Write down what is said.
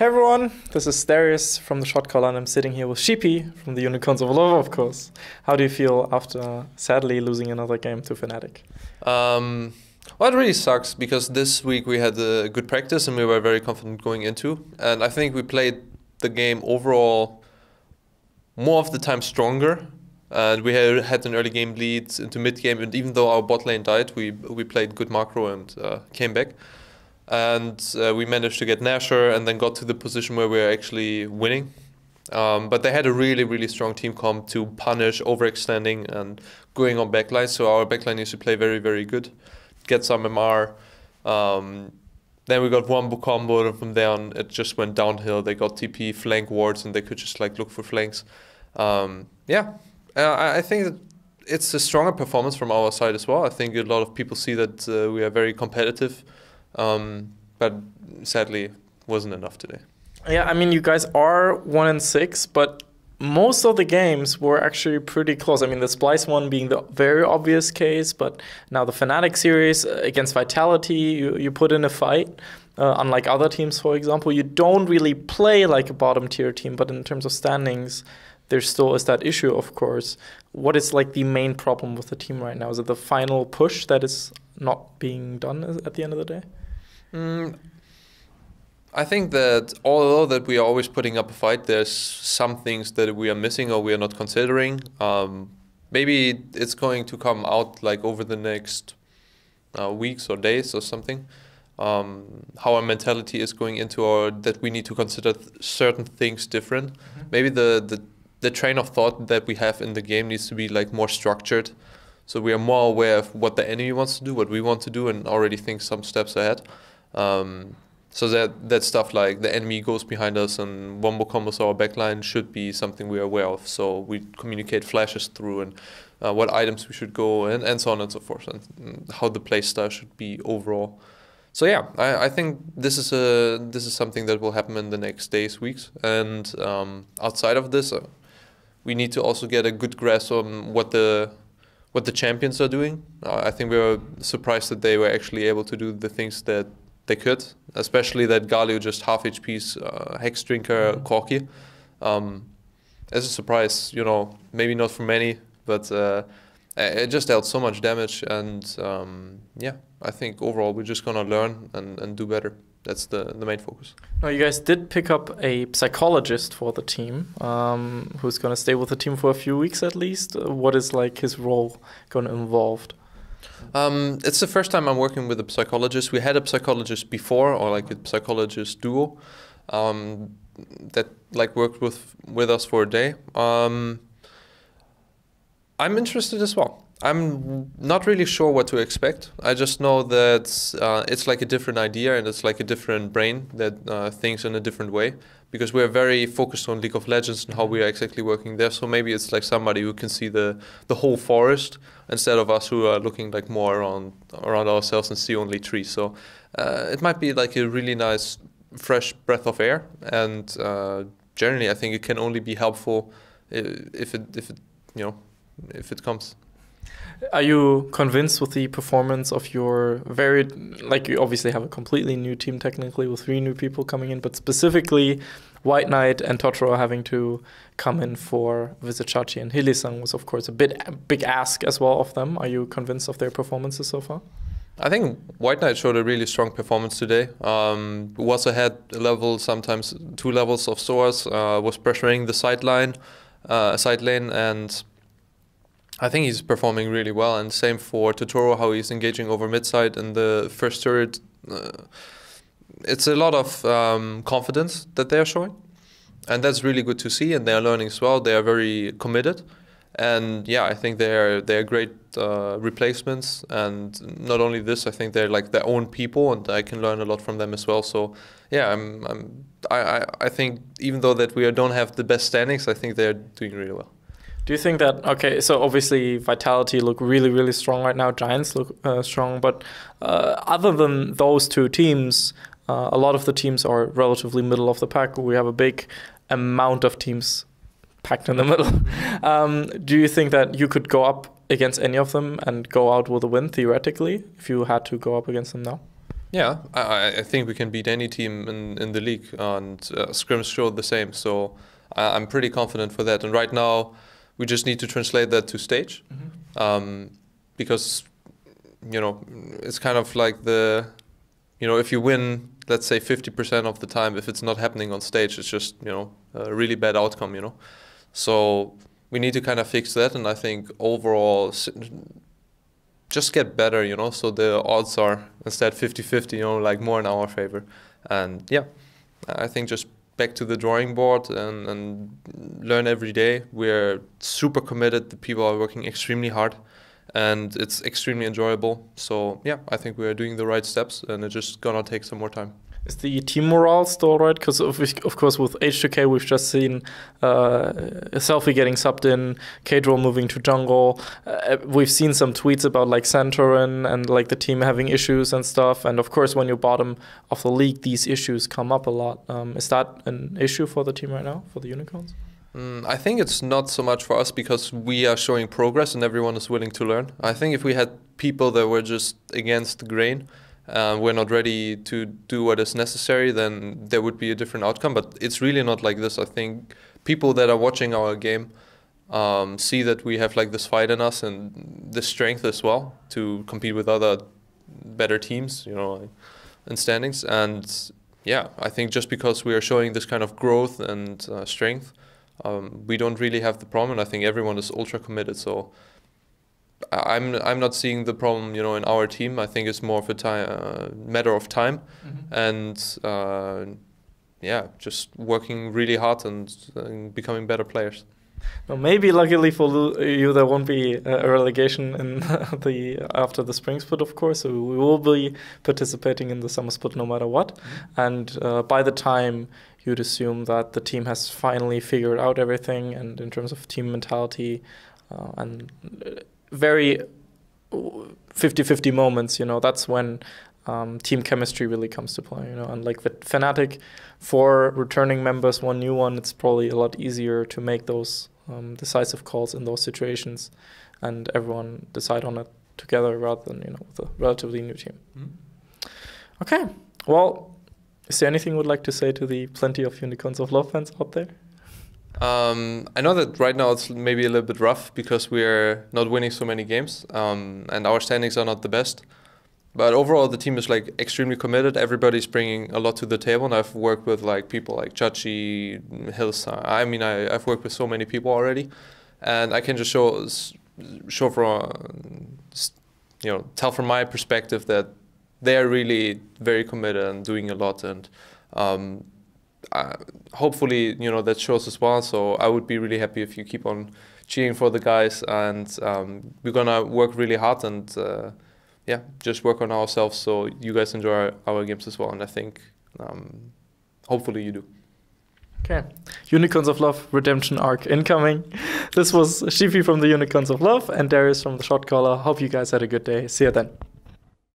Hey everyone, this is Darius from the Shotcaller, and I'm sitting here with Sheepy from the Unicorns of Love, of course. How do you feel after sadly losing another game to Fnatic? Well, it really sucks because this week we had a good practice and we were very confident going into. And I think we played the game overall more of the time stronger. And we had an early game lead into mid game, and even though our bot lane died, we played good macro and came back. And we managed to get Nashor and then got to the position where we were actually winning. But they had a really, really strong team comp to punish overextending and going on backline. So our backline used to play very, very good, get some MR. Then we got one combo, and from there on it just went downhill. They got TP, flank wards, and they could just like look for flanks. I think that it's a stronger performance from our side as well. I think a lot of people see that we are very competitive. But sadly wasn't enough today. Yeah, I mean, you guys are 1-6, but most of the games were actually pretty close. I mean, the Splice one being the very obvious case, but now the Fnatic series against Vitality, you put in a fight. Unlike other teams, for example, you don't really play like a bottom tier team, but in terms of standings, there still is that issue, of course. What is like the main problem with the team right now? Is it the final push that is not being done at the end of the day? I think that although that we are always putting up a fight, there's some things that we are missing or we are not considering. Maybe it's going to come out like over the next weeks or days or something. How our mentality is going into, or that we need to consider certain things different. Mm-hmm. Maybe the train of thought that we have in the game needs to be like more structured. So we are more aware of what the enemy wants to do, what we want to do, and already think some steps ahead. So that stuff like the enemy goes behind us and wombo combos our backline should be something we are aware of. So we communicate flashes through and what items we should go and so on and so forth, and how the play style should be overall. So yeah, I think this is something that will happen in the next days, weeks, and outside of this, we need to also get a good grasp on what the champions are doing. I think we were surprised that they were actually able to do the things that they could, especially that Galio just half HP's Hex Drinker Corki. As a surprise, maybe not for many, but it just dealt so much damage, and I think overall we're just gonna learn and do better. That's the main focus. Now, you guys did pick up a psychologist for the team, who's going to stay with the team for a few weeks at least. What is like his role going to involve? It's the first time I'm working with a psychologist. We had a psychologist before, or like a psychologist duo, that like worked with us for a day. I'm interested as well. I'm not really sure what to expect. I just know that it's like a different idea and it's like a different brain that thinks in a different way, because we're very focused on League of Legends and how we are exactly working there. So maybe it's like somebody who can see the whole forest instead of us who are looking like more around ourselves and see only trees. So it might be like a really nice fresh breath of air, and generally I think it can only be helpful if it comes. Are you convinced with the performance of your you obviously have a completely new team technically with 3 new people coming in, but specifically White Knight and Totoro having to come in for Vizicsacsi and Hylissang was of course a big ask as well of them. Are you convinced of their performances so far? I think White Knight showed a really strong performance today. Was ahead a level, sometimes 2 levels of source, was pressuring the side lane, and I think he's performing really well, and same for Totoro, how he's engaging over mid-side in the first turret. It's a lot of confidence that they are showing, and that's really good to see, and they are learning as well. They are very committed, and yeah, I think they're great replacements, and not only this, I think they're like their own people, and I can learn a lot from them as well. So yeah, I think even though that we don't have the best standings, I think they're doing really well. Do you think that, okay, so obviously Vitality look really, really strong right now, Giants look strong, but other than those 2 teams, a lot of the teams are relatively middle of the pack. We have a big amount of teams packed in the middle. Do you think that you could go up against any of them and go out with a win, theoretically, if you had to go up against them now? Yeah, I think we can beat any team in the league, and Scrims showed the same. So I'm pretty confident for that. And right now, we just need to translate that to stage, because it's kind of like if you win, let's say 50% of the time, if it's not happening on stage, it's just a really bad outcome. So we need to kind of fix that, and I think overall just get better, so the odds are instead 50-50, like more in our favor. And yeah, I think just back to the drawing board and learn every day. We're super committed. The people are working extremely hard, and it's extremely enjoyable. So yeah, I think we are doing the right steps, and it's just gonna take some more time. Is the team morale still right? Because of course with H2K we've just seen Selfie getting subbed in, K-Draw moving to jungle. We've seen some tweets about like Santorin and like the team having issues and stuff. And of course when you're bottom of the league, these issues come up a lot. Is that an issue for the team right now, for the Unicorns? I think it's not so much for us because we are showing progress and everyone is willing to learn. I think if we had people that were just against the grain, we're not ready to do what is necessary, then there would be a different outcome. But it's really not like this. I think people that are watching our game see that we have like this fight in us and this strength as well to compete with other better teams, in standings. And yeah, I think just because we are showing this kind of growth and strength, we don't really have the problem. And I think everyone is ultra committed. So I'm not seeing the problem, in our team. I think it's more of a matter of time, and just working really hard and becoming better players. Well, maybe luckily for you, there won't be a relegation in after the spring split, of course. So we will be participating in the summer split no matter what. And by the time you'd assume that the team has finally figured out everything, and in terms of team mentality and very 50-50 moments, that's when team chemistry really comes to play, and like with Fnatic, 4 returning members, 1 new one, it's probably a lot easier to make those decisive calls in those situations and everyone decide on it together rather than, with a relatively new team. Okay, well, is there anything you would like to say to the plenty of Unicorns of Love fans out there? I know that right now it's maybe a little bit rough because we're not winning so many games, and our standings are not the best. But overall, the team is like extremely committed. Everybody's bringing a lot to the table, and I've worked with like people like Chachi, Hilsa. I mean, I've worked with so many people already, and I can just show from tell from my perspective that they are really very committed and doing a lot, and hopefully that shows as well. So I would be really happy if you keep on cheering for the guys, and we're gonna work really hard and just work on ourselves so you guys enjoy our games as well. And I think hopefully you do. Okay, Unicorns of Love redemption arc incoming. This was Sheepy from the Unicorns of Love and Darius from the Shotcaller. Hope you guys had a good day. See you then.